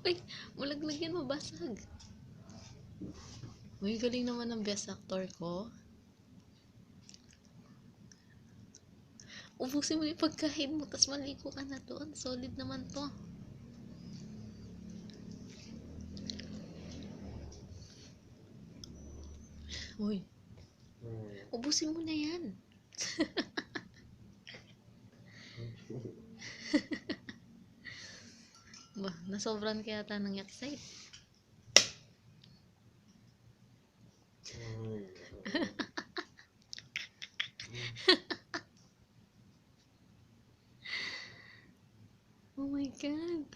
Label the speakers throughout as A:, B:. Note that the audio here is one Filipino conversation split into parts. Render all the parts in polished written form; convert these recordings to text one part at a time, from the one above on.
A: Uy, malaglag yan, mabasag. Uy, galing naman ng best actor ko. Ubusin mo yung pagkain mo, tas maligo ka na doon. Solid naman to. Uy, ubusin mo na yan. Ba, nasobran kaya yata ng yaksay. Oh my God.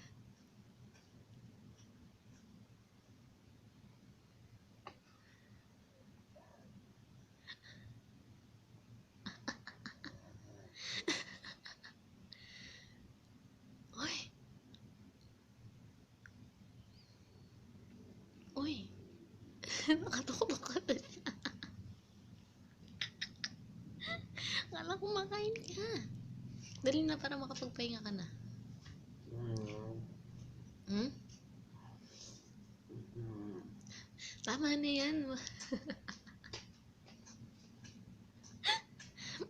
A: Uy. Uy. Nakatuktok ka na siya. Akala ko makain ka. Dali na para makapagpahinga ka na. Hmm? Tama na yan.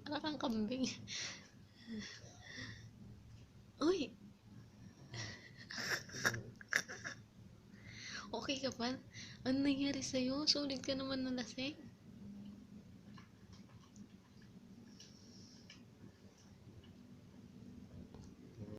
A: Para kang kambing. Uy. Okay ka pa? Ano nangyari sa'yo? Sulit ka naman na lasing.